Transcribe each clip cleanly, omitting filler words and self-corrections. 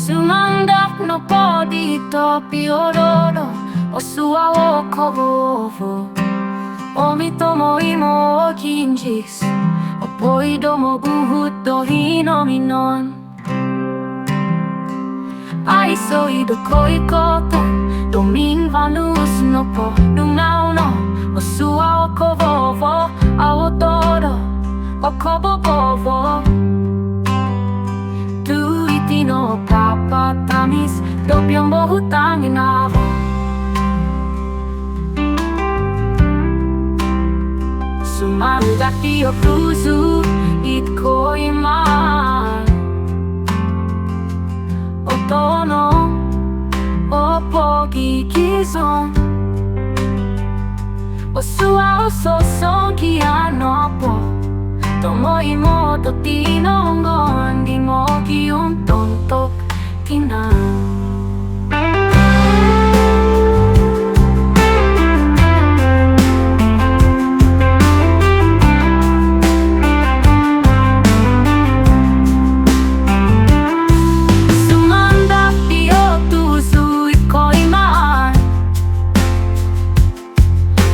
Sumandak no po di Topiodo o sua o kovovo o mitomo imo o kinjis o poi domo buhut do hinominon ai soi do koikoto domin vanus no po lunauno o sua o kovovo ao todo o kobobovo no papatamis Topiodo hutangin avo Sumandak dio kuzu it koiman Otono o pogi kizon O sua o sosongi anopo Tomo imo to tinongon di mo kiung tontok kinan Sumandak dio tuzu ikoiman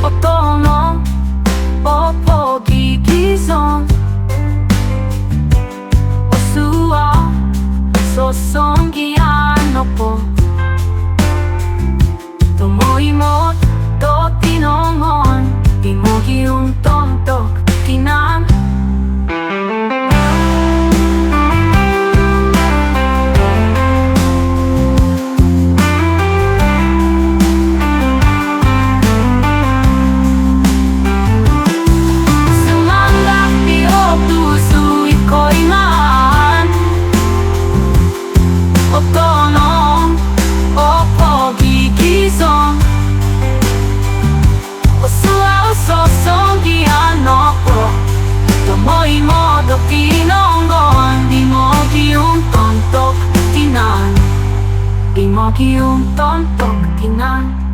Otono o pogi kizon Sosongi anopo Tomoy mo to tinongon Di mo giung tontok tinan Sumandak dio tuzu ikoiman Otono o pogi kizon O sua o sosongi anopo Tomoy mo do tinongon Di mo giung tontok tinan Di mo giung tontok tinan